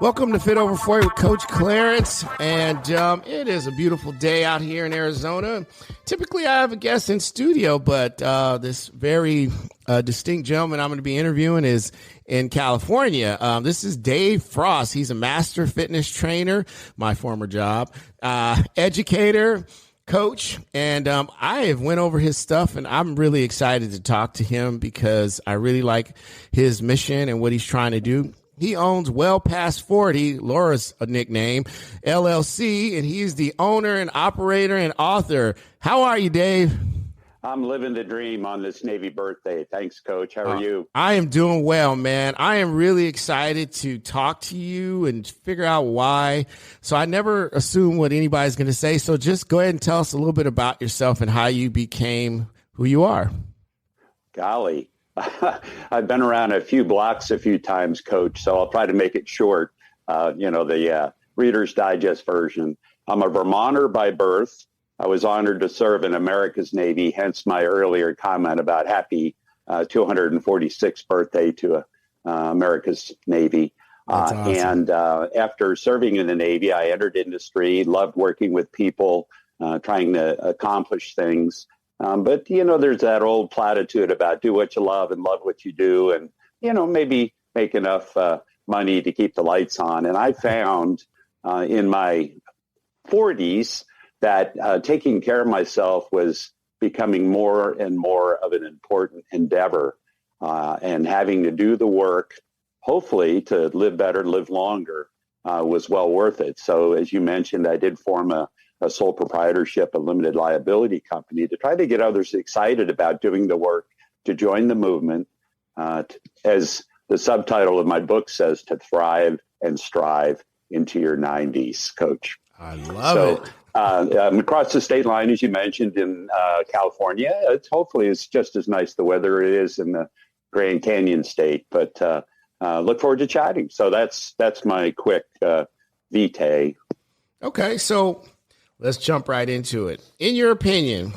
Welcome to Fit Over 40 with Coach Clarence, and it is a beautiful day out here in Arizona. Typically, I have a guest in studio, but this very distinct gentleman I'm going to be interviewing is in California. This is Dave Frost. He's a master fitness trainer, my former job, educator, coach, and I have went over his stuff, and I'm really excited to talk to him because I really like his mission and what he's trying to do. He owns Well Past 40, Laura's a nickname, LLC, and he's the owner and operator and author. How are you, Dave? I'm living the dream on this Navy birthday. Thanks, Coach. How are you? I am doing well, man. I am really excited to talk to you and figure out why. So I never assume what anybody's going to say. So just go ahead and tell us a little bit about yourself and how you became who you are. Golly. I've been around a few blocks a few times, Coach, so I'll try to make it short. The Reader's Digest version. I'm a Vermonter by birth. I was honored to serve in America's Navy, hence my earlier comment about happy 246th birthday to America's Navy. That's awesome. And after serving in the Navy, I entered industry, loved working with people, trying to accomplish things. But, there's that old platitude about do what you love and love what you do and, maybe make enough money to keep the lights on. And I found in my 40s that taking care of myself was becoming more and more of an important endeavor and having to do the work, hopefully to live better, live longer, was well worth it. So as you mentioned, I did form a sole proprietorship, a limited liability company to try to get others excited about doing the work, to join the movement, as the subtitle of my book says, to thrive and strive into your 90s, Coach. I love it. I'm across the state line, as you mentioned, in California. Hopefully it's just as nice the weather it is in the Grand Canyon state, but look forward to chatting. So that's my quick vitae. Okay, so let's jump right into it. In your opinion,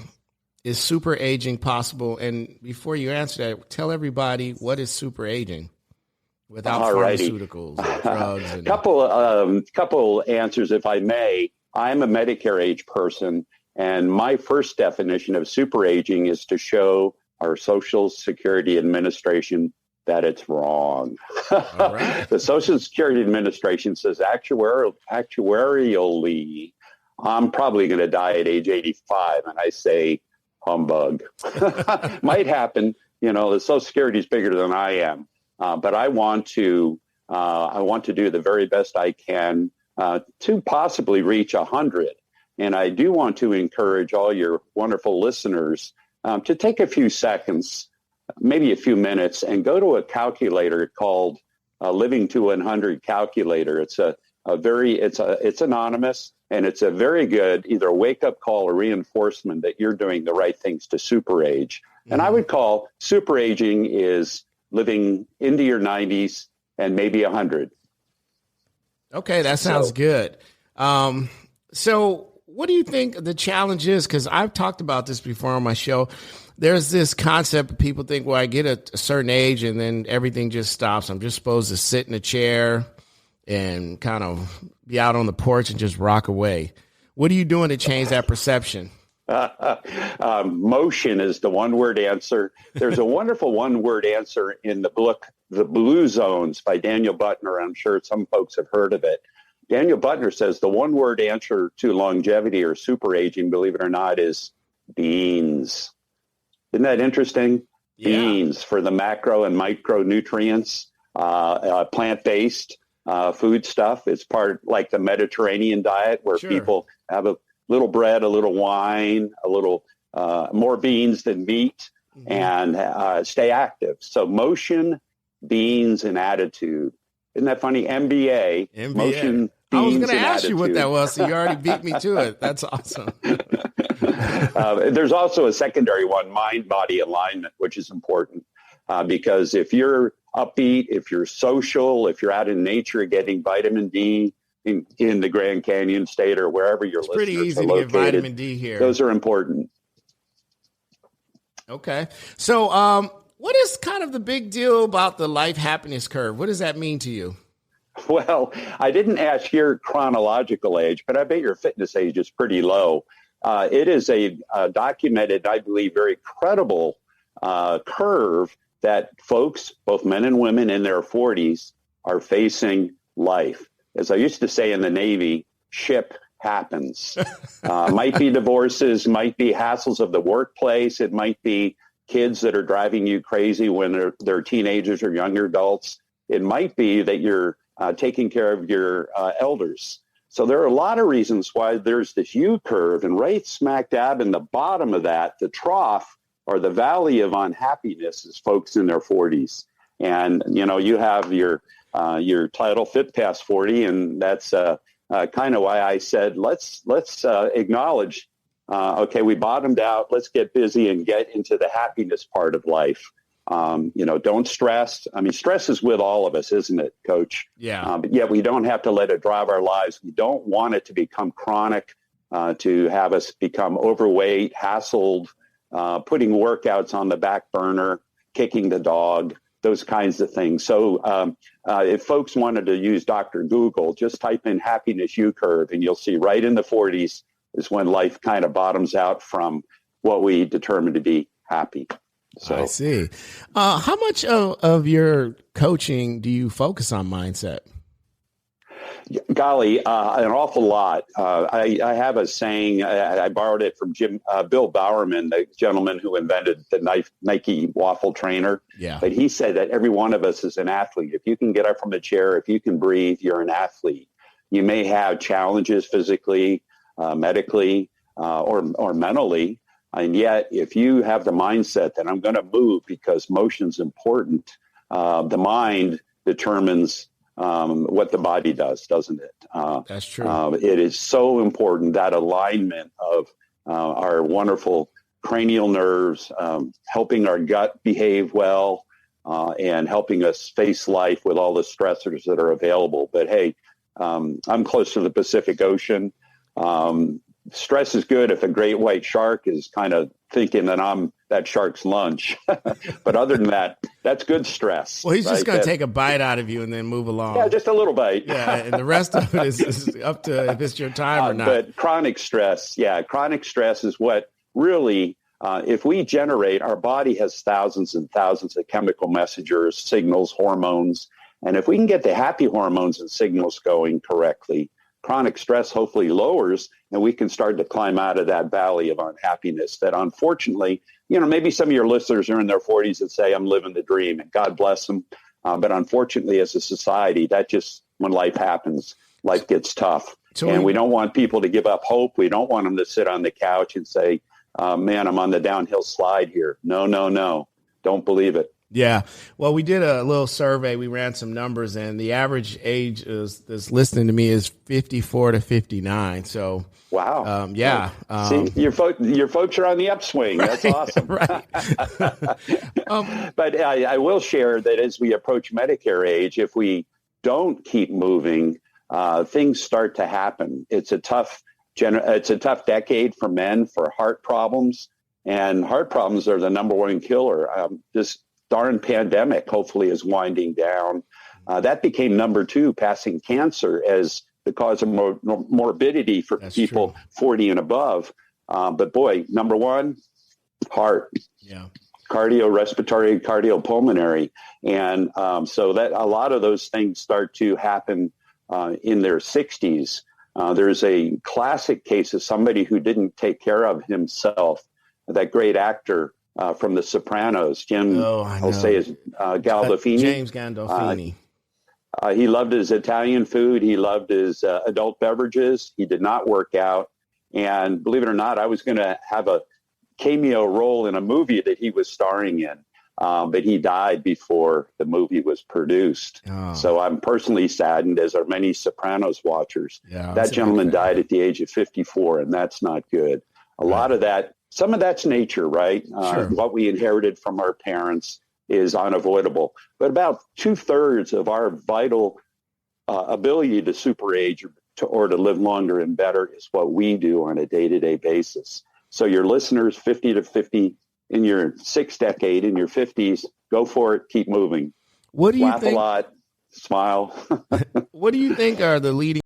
is super aging possible? And before you answer that, tell everybody what is super aging without pharmaceuticals and drugs. And couple answers, if I may. I'm a Medicare age person, and my first definition of super aging is to show our Social Security Administration that it's wrong. All right. The Social Security Administration says actuarially, I'm probably going to die at age 85. And I say, humbug. Might happen. The Social Security is bigger than I am. But I want to do the very best I can to possibly reach 100. And I do want to encourage all your wonderful listeners to take a few seconds, maybe a few minutes, and go to a calculator called Living to 100 calculator. It's it's anonymous. And it's a very good either wake-up call or reinforcement that you're doing the right things to super age. Mm-hmm. And I would call super aging is living into your 90s and maybe 100. Okay, that sounds good. So what do you think the challenge is? Because I've talked about this before on my show. There's this concept that people think, well, I get a certain age and then everything just stops. I'm just supposed to sit in a chair and kind of be out on the porch and just rock away. What are you doing to change that perception? Motion is the one-word answer. There's a wonderful one-word answer in the book, The Blue Zones by Daniel Butner. I'm sure some folks have heard of it. Daniel Butner says the one-word answer to longevity or super aging, believe it or not, is beans. Isn't that interesting? Yeah. Beans for the macro and micronutrients, plant-based. Food stuff. It's part like the Mediterranean diet where people have a little bread, a little wine, a little more beans than meat, and stay active. So motion, beans, and attitude. Isn't that funny? MBA. Motion, beans, I was going to ask attitude. You what that was, so you already beat me to it. That's awesome. There's also a secondary one, mind-body alignment, which is important because if you're upbeat, if you're social, if you're out in nature getting vitamin D in the Grand Canyon state or wherever your listeners are located. It's pretty easy to get vitamin D here. Those are important. Okay. So What is kind of the big deal about the life happiness curve? What does that mean to you? Well, I didn't ask your chronological age, but I bet your fitness age is pretty low. It is a documented, I believe, very credible curve that folks, both men and women in their 40s, are facing life. As I used to say in the Navy, ship happens. Might be divorces, might be hassles of the workplace. It might be kids that are driving you crazy when they're teenagers or younger adults. It might be that you're taking care of your elders. So there are a lot of reasons why there's this U curve, and right smack dab in the bottom of that, the trough or the valley of unhappiness is folks in their 40s. And, you know, you have your title Fit Past 40, and that's kind of why I said, let's acknowledge, okay, we bottomed out, let's get busy and get into the happiness part of life. You know, don't stress. I mean, stress is with all of us, isn't it, Coach? Yeah. But yet we don't have to let it drive our lives. We don't want it to become chronic, to have us become overweight, hassled, putting workouts on the back burner, kicking the dog, those kinds of things. So if folks wanted to use Dr. Google, just type in happiness U curve, and you'll see right in the 40s is when life kind of bottoms out from what we determine to be happy. So I see. How much of your coaching do you focus on mindset? Golly, an awful lot. I have a saying, I borrowed it from Bill Bowerman, the gentleman who invented the Nike waffle trainer. Yeah. But he said that every one of us is an athlete. If you can get up from a chair, if you can breathe, you're an athlete. You may have challenges physically, medically, or mentally. And yet, if you have the mindset that I'm going to move because motion's important, the mind determines what the body does, doesn't it? That's true. It is so important, that alignment of our wonderful cranial nerves, helping our gut behave well, and helping us face life with all the stressors that are available. But hey, I'm close to the Pacific Ocean. Stress is good if a great white shark is kind of thinking that I'm that shark's lunch. But other than that, that's good stress. Well, he's just going to take a bite out of you and then move along. Yeah, just a little bite. Yeah, and the rest of it is up to if it's your time or not. But chronic stress is what really, if we generate, our body has thousands and thousands of chemical messengers, signals, hormones. And if we can get the happy hormones and signals going correctly, chronic stress hopefully lowers, and we can start to climb out of that valley of unhappiness that, unfortunately, you know, maybe some of your listeners are in their 40s and say, I'm living the dream, and God bless them. But unfortunately, as a society, that just, when life happens, life gets tough. And we don't want people to give up hope. We don't want them to sit on the couch and say, man, I'm on the downhill slide here. No. Don't believe it. Yeah. Well, we did a little survey. We ran some numbers, and the average age that's listening to me is 54 to 59. So, wow. Yeah. See, your folks are on the upswing. That's awesome. Right. But I will share that as we approach Medicare age, if we don't keep moving, things start to happen. It's a tough decade for men for heart problems, and heart problems are the number one killer. This darn pandemic hopefully is winding down. That became number 2, passing cancer as the cause of morbidity for people 40 and above. But boy, number 1, heart. Yeah. Cardiorespiratory, cardiopulmonary. And so that a lot of those things start to happen in their 60s. There's a classic case of somebody who didn't take care of himself, that great actor from The Sopranos, I'll say is Gandolfini. James Gandolfini. He loved his Italian food. He loved his adult beverages. He did not work out. And believe it or not, I was going to have a cameo role in a movie that he was starring in. But he died before the movie was produced. Oh. So I'm personally saddened, as are many Sopranos watchers. Yeah, that gentleman died at the age of 54, and that's not good. A lot of that, some of that's nature, right? Sure. What we inherited from our parents is unavoidable. But about 2/3 of our vital ability to super-age or to live longer and better is what we do on a day-to-day basis. So your listeners, 50 to 50, in your 6th decade, in your 50s, go for it. Keep moving. What do you Laugh think? a lot. Smile. What do you think are the leading